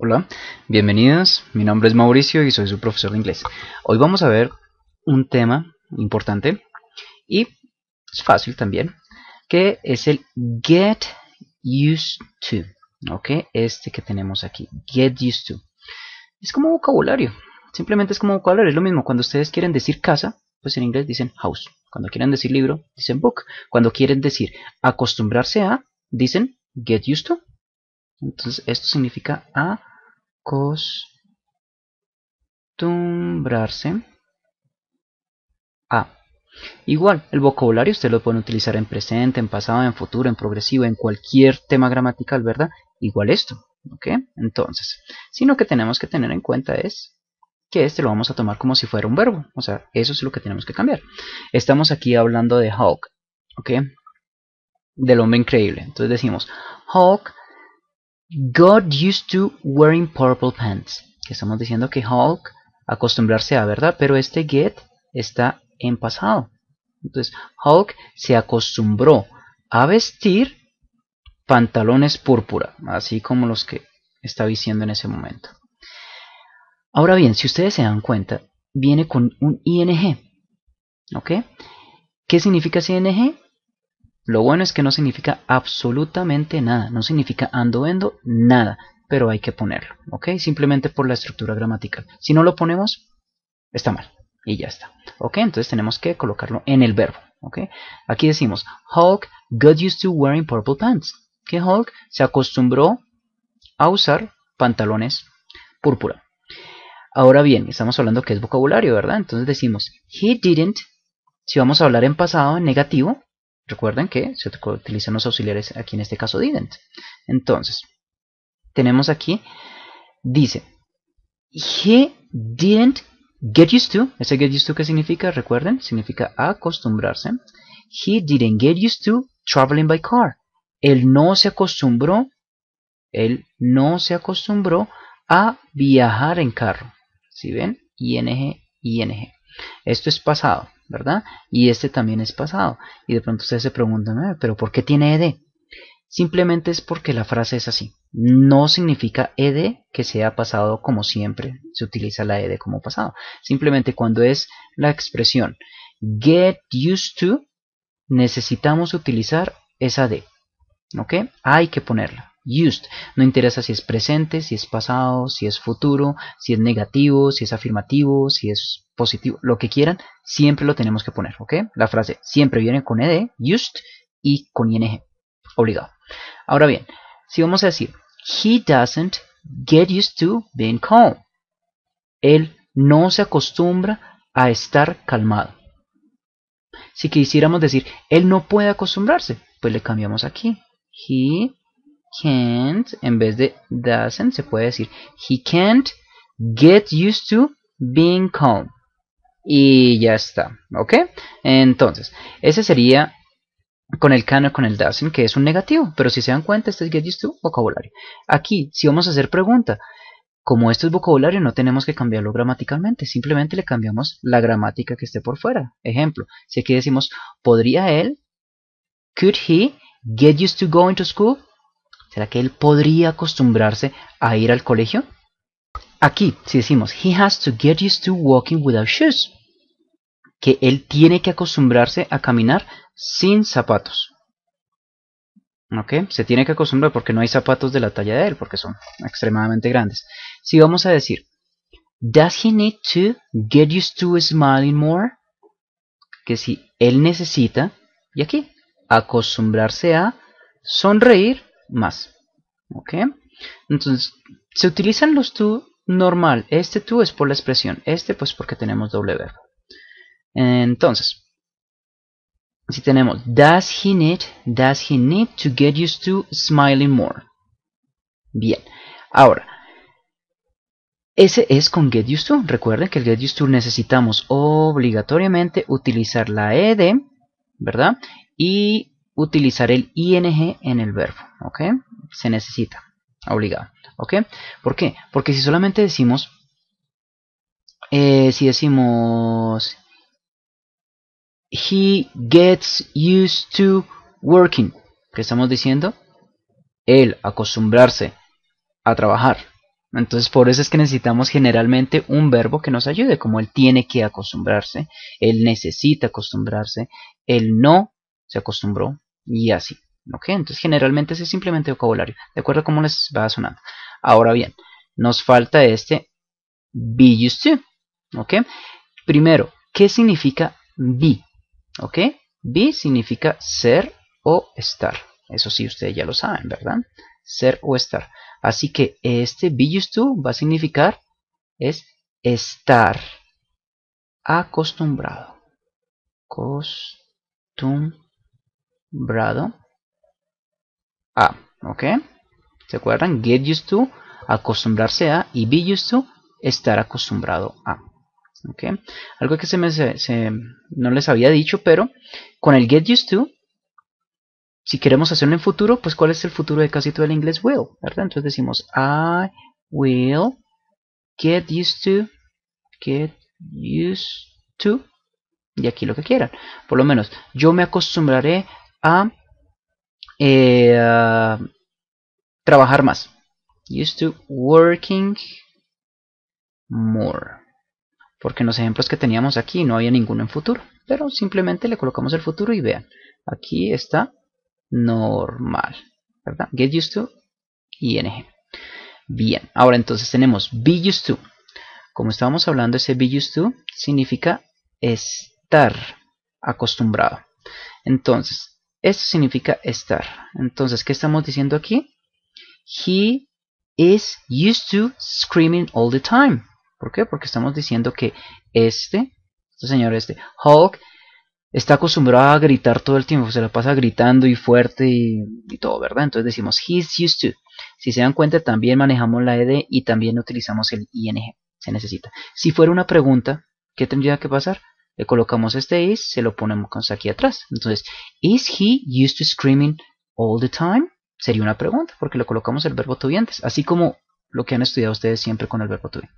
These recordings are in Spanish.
Hola, bienvenidos. Mi nombre es Mauricio y soy su profesor de inglés. Hoy vamos a ver un tema importante y es fácil también, que es el get used to. ¿Ok? Este que tenemos aquí, get used to. Es como vocabulario, simplemente es como vocabulario. Es lo mismo cuando ustedes quieren decir casa, pues en inglés dicen house. Cuando quieren decir libro, dicen book. Cuando quieren decir acostumbrarse a, dicen get used to. Entonces esto significa acostumbrarse a. Igual, el vocabulario usted lo pueden utilizar en presente, en pasado, en futuro, en progresivo, en cualquier tema gramatical, ¿verdad? Igual esto, ¿ok? Entonces, sino que tenemos que tener en cuenta es que este lo vamos a tomar como si fuera un verbo, o sea, eso es lo que tenemos que cambiar. Estamos aquí hablando de Hulk, ¿ok? Del hombre increíble. Entonces decimos, Hulk got used to wearing purple pants. Que estamos diciendo que Hulk acostumbrarse a, ¿verdad? Pero este get está en pasado. Entonces, Hulk se acostumbró a vestir pantalones púrpura, así como los que está vistiendo en ese momento. Ahora bien, si ustedes se dan cuenta, viene con un ing, ¿ok? ¿Qué significa ese ing? Lo bueno es que no significa absolutamente nada, no significa ando, endo, nada, pero hay que ponerlo, ¿ok? Simplemente por la estructura gramatical. Si no lo ponemos, está mal y ya está, ¿ok? Entonces tenemos que colocarlo en el verbo, ¿ok? Aquí decimos, Hulk got used to wearing purple pants, que Hulk se acostumbró a usar pantalones púrpura. Ahora bien, estamos hablando que es vocabulario, ¿verdad? Entonces decimos, he didn't. Si vamos a hablar en pasado, en negativo, recuerden que se utilizan los auxiliares aquí en este caso didn't. Entonces, tenemos aquí, dice, he didn't get used to. Ese get used to, ¿qué significa? Recuerden, significa acostumbrarse. He didn't get used to traveling by car. Él no se acostumbró a viajar en carro. ¿Sí ven? ING, ING. Esto es pasado, ¿verdad? Y este también es pasado. Y de pronto ustedes se preguntan, ¿pero por qué tiene ed? Simplemente es porque la frase es así. No significa ed que sea pasado como siempre se utiliza la ed como pasado. Simplemente cuando es la expresión get used to, necesitamos utilizar esa d. ¿Ok? Hay que ponerla. Used. No interesa si es presente, si es pasado, si es futuro, si es negativo, si es afirmativo, si es positivo. Lo que quieran, siempre lo tenemos que poner. ¿Ok? La frase siempre viene con ed, used, y con ing. Obligado. Ahora bien, si vamos a decir, he doesn't get used to being calm. Él no se acostumbra a estar calmado. Si quisiéramos decir, él no puede acostumbrarse, pues le cambiamos aquí. He can't, en vez de doesn't, se puede decir, he can't get used to being calm. Y ya está, ¿ok? Entonces, ese sería con el can o con el doesn't, que es un negativo. Pero si se dan cuenta, este es get used to, vocabulario. Aquí, si vamos a hacer pregunta, como esto es vocabulario, no tenemos que cambiarlo gramaticalmente. Simplemente le cambiamos la gramática que esté por fuera. Ejemplo, si aquí decimos, ¿podría él? Could he get used to going to school? ¿Será que él podría acostumbrarse a ir al colegio? Aquí, si decimos, he has to get used to walking without shoes, que él tiene que acostumbrarse a caminar sin zapatos. ¿Ok? Se tiene que acostumbrar porque no hay zapatos de la talla de él, porque son extremadamente grandes. Si vamos a decir, does he need to get used to smiling more? Que si él necesita, y aquí, acostumbrarse a sonreír más. ¿Ok? Entonces, se utilizan los to normal. Este to es por la expresión. Este pues porque tenemos doble verbo. Entonces, si tenemos does he need to get used to smiling more. Bien, ahora, ese es con get used to. Recuerden que el get used to necesitamos obligatoriamente utilizar la ed, ¿verdad? Y utilizar el ing en el verbo, ¿ok? Se necesita, obligado, ¿ok? ¿Por qué? Porque si solamente decimos, si decimos he gets used to working, ¿qué estamos diciendo? Él acostumbrarse a trabajar. Entonces por eso es que necesitamos generalmente un verbo que nos ayude, como él tiene que acostumbrarse, él necesita acostumbrarse, él no se acostumbró y así. ¿Ok? Entonces generalmente ese es simplemente vocabulario, de acuerdo a cómo les va sonando. Ahora bien, nos falta este be used to. ¿Ok? Primero, ¿qué significa be? ¿Ok? Be significa ser o estar. Eso sí, ustedes ya lo saben, ¿verdad? Ser o estar. Así que este be used to va a significar es estar acostumbrado. Acostumbrado a. ¿Ok? ¿Se acuerdan? Get used to, acostumbrarse a. Y be used to, estar acostumbrado a. ¿Ok? Algo que no les había dicho, pero con el get used to, si queremos hacerlo en futuro, pues ¿cuál es el futuro de casi todo el inglés? Will, ¿verdad? Entonces decimos I will get used to, y aquí lo que quieran. Por lo menos, yo me acostumbraré a trabajar más. Used to working more. Porque en los ejemplos que teníamos aquí no había ninguno en futuro. Pero simplemente le colocamos el futuro y vean. Aquí está normal. ¿Verdad? Get used to, ing. Bien, ahora entonces tenemos be used to. Como estábamos hablando, ese be used to significa estar acostumbrado. Entonces, esto significa estar. Entonces, ¿qué estamos diciendo aquí? He is used to screaming all the time. ¿Por qué? Porque estamos diciendo que este señor, Hulk, está acostumbrado a gritar todo el tiempo. Se la pasa gritando y fuerte y todo, ¿verdad? Entonces decimos he's used to. Si se dan cuenta, también manejamos la ed y también utilizamos el ing. Se necesita. Si fuera una pregunta, ¿qué tendría que pasar? Le colocamos este is, se lo ponemos aquí atrás. Entonces, ¿is he used to screaming all the time? Sería una pregunta, porque le colocamos el verbo to be antes, así como lo que han estudiado ustedes siempre con el verbo to be.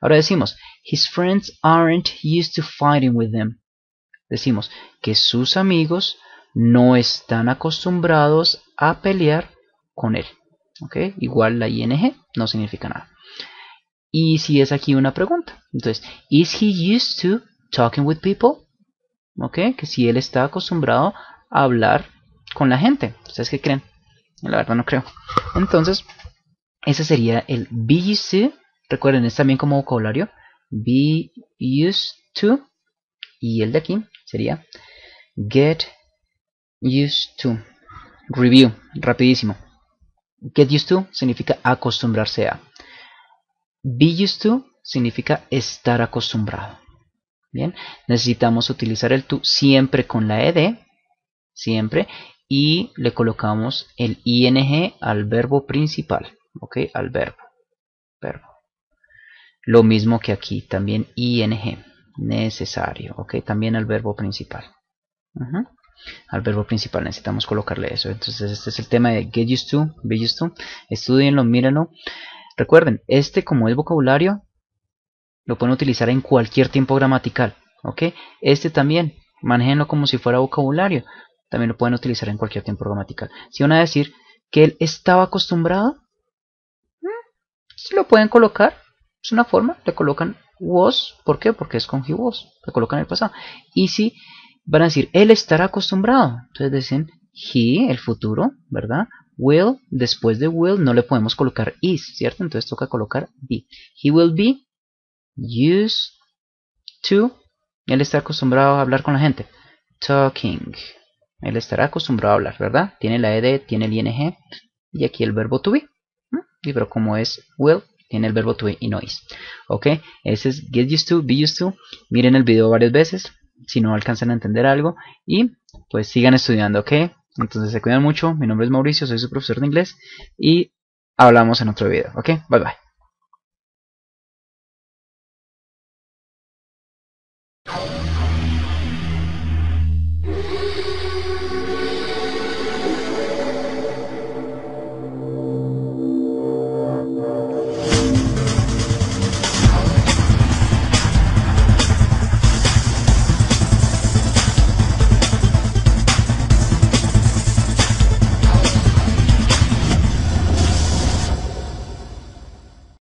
Ahora decimos, his friends aren't used to fighting with them. Decimos que sus amigos no están acostumbrados a pelear con él. ¿Ok? Igual la ing no significa nada. Y si es aquí una pregunta, entonces, ¿is he used to talking with people? ¿Ok? Que si él está acostumbrado a hablar con la gente. ¿Ustedes qué creen? La verdad no creo. Entonces, ese sería el be used to. Recuerden, es también como vocabulario. Be used to. Y el de aquí sería get used to. Review, rapidísimo. Get used to significa acostumbrarse a. Be used to significa estar acostumbrado. Bien, necesitamos utilizar el to siempre con la ed, siempre, y le colocamos el ing al verbo principal, ¿ok? Al verbo. Lo mismo que aquí, también ing, necesario, ¿ok? También al verbo principal. Al verbo principal necesitamos colocarle eso. Entonces este es el tema de get used to, be used to. Estudienlo, mírenlo. Recuerden, como es vocabulario, lo pueden utilizar en cualquier tiempo gramatical, ¿ok? Este también, manéjenlo como si fuera vocabulario. También lo pueden utilizar en cualquier tiempo gramatical. Si van a decir que él estaba acostumbrado, si lo pueden colocar, es una forma, le colocan was, ¿por qué? Porque es con he was, le colocan el pasado. Y si van a decir, él estará acostumbrado, entonces dicen he, el futuro, ¿verdad? Will, después de will no le podemos colocar is, ¿cierto? Entonces toca colocar be. He will be used to, él está acostumbrado a hablar con la gente. Talking, él estará acostumbrado a hablar, ¿verdad? Tiene la ed, tiene el ing y aquí el verbo to be. Y pero como es will, tiene el verbo to be y no is. Ok, ese es get used to, be used to. Miren el video varias veces si no alcanzan a entender algo y pues sigan estudiando, ok. Entonces se cuidan mucho. Mi nombre es Mauricio, soy su profesor de inglés y hablamos en otro video, ok. Bye bye.